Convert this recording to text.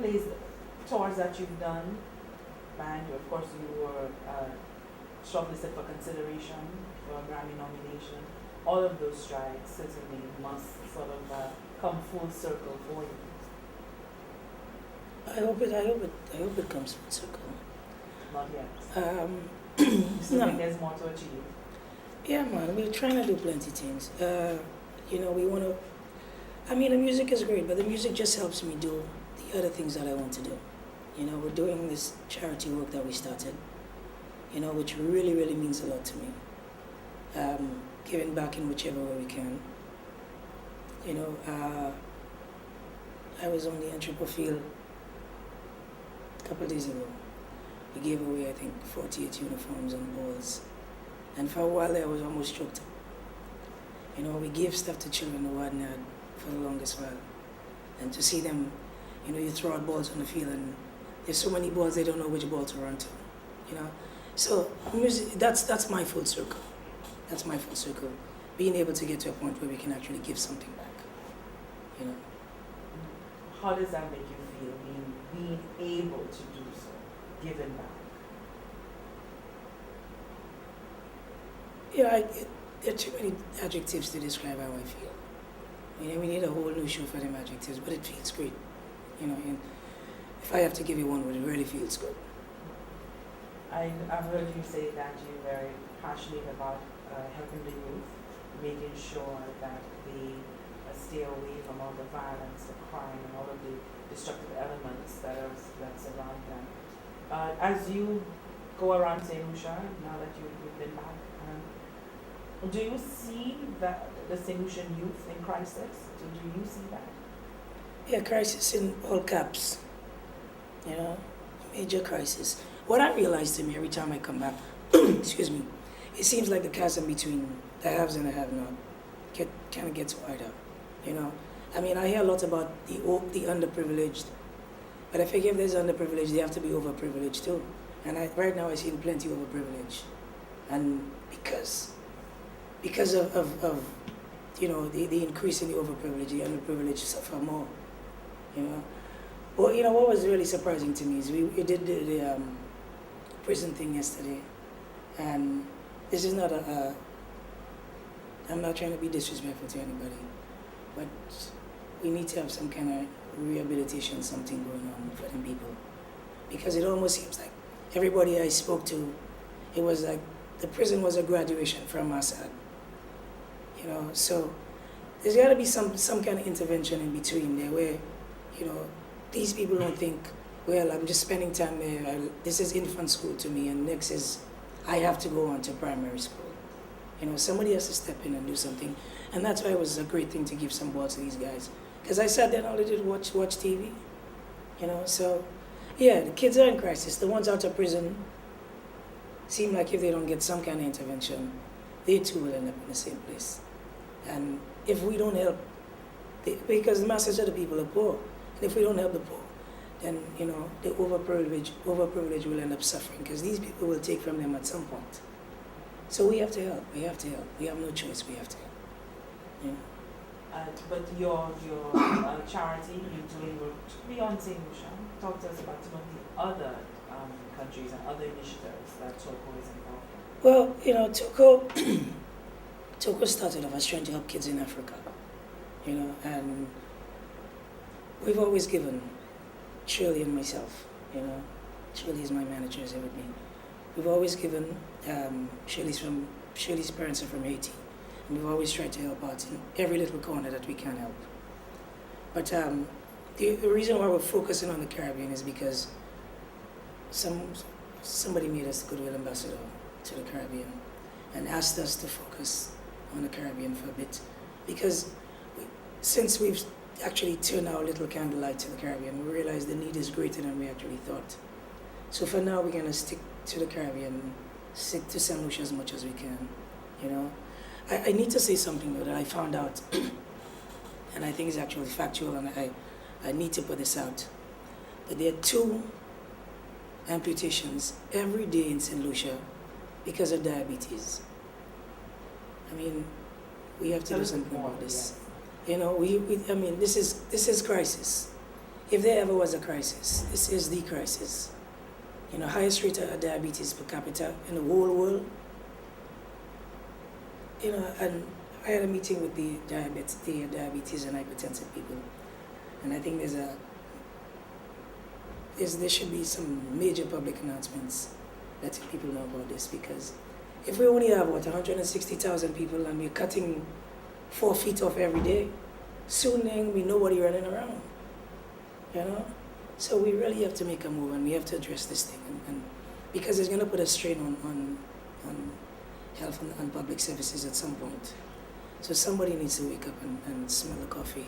plays, tours that you've done, and of course you were shortlisted for consideration for a Grammy nomination. All of those strides certainly must sort of come full circle for you. I hope it comes full circle. Not yet. You still think there's more to achieve? Yeah, man, we're trying to do plenty of things. We want to. I mean, the music is great, but the music just helps me do the other things that I want to do. We're doing this charity work that we started, which really, really means a lot to me. Giving back in whichever way we can. I was on the entrepreneur field a couple of days ago. We gave away, I think, 48 uniforms and balls. And for a while there, I was almost choked up. We gave stuff to children who hadn't had for the longest while. And to see them, you throw out balls on the field and there's so many balls, they don't know which ball to run to, So music, that's my full circle. That's my full circle. Being able to get to a point where we can actually give something back, How does that make you feel, being able to do so, giving back? There are too many adjectives to describe how I feel. We need a whole new show for them adjectives, but it feels great. And if I have to give you one word, it really feels good. I've heard you say that you're very passionate about helping the youth, making sure that they stay away from all the violence, the crime, and all of the destructive elements that surround them. As you go around St. Lucia, now that you've been back, do you see that the St. Lucian youth in crisis? Do you see that? Yeah, crisis in all caps. Major crisis. What I realize to me every time I come back, excuse me, it seems like the chasm between the haves and the have-not kind of gets wider. I hear a lot about the underprivileged, but I figure if there's underprivileged, they have to be overprivileged too. And right now I see plenty overprivileged, and because of the increase in the overprivileged, the underprivileged suffer more. Well, what was really surprising to me is we did the prison thing yesterday, and this is not I'm not trying to be disrespectful to anybody, but we need to have some kind of rehabilitation, something going on for them people, because it almost seems like everybody I spoke to, it was like the prison was a graduation from Assad. So there's got to be some kind of intervention in between there where, these people don't think, well, I'm just spending time there, this is infant school to me, and next is I have to go on to primary school. Somebody has to step in and do something, and that's why it was a great thing to give some balls to these guys. Because I sat there and all I did was watch TV, so yeah, the kids are in crisis. The ones out of prison seem like if they don't get some kind of intervention, they too will end up in the same place. And if we don't help, because the masses of the people are poor, and if we don't help the poor, then the overprivileged will end up suffering, because these people will take from them at some point. So we have to help. We have no choice. We have to help. But your charity, you're doing work beyond St. Lucia. Talk to us about some of the other countries and other initiatives that TOCO is involved in. Well, TOCO started off as trying to help kids in Africa, and we've always given. Shirley and myself, Shirley is my manager, is with me. We've always given. Shirley's parents are from Haiti, and we've always tried to help out in every little corner that we can help. But the reason why we're focusing on the Caribbean is because somebody made us goodwill ambassador to the Caribbean and asked us to focus on the Caribbean for a bit, because since we've actually turned our little candlelight to the Caribbean, we realized the need is greater than we actually thought. So for now, we're going to stick to the Caribbean, stick to St. Lucia as much as we can, I need to say something though that I found out, and I think it's actually factual, and I need to put this out. But there are 2 amputations every day in St. Lucia because of diabetes. We have to do something about this. This is crisis. if there ever was a crisis, this is the crisis. You know, highest rate of diabetes per capita in the whole world. You know, and I had a meeting with the diabetes and hypertensive people, and I think there should be some major public announcements letting people know about this, because if we only have 160,000 people and we're cutting 4 feet off every day, soon there will be nobody running around. You know, so we really have to make a move, and we have to address this thing, and because it's going to put a strain on health and public services at some point. So somebody needs to wake up and smell the coffee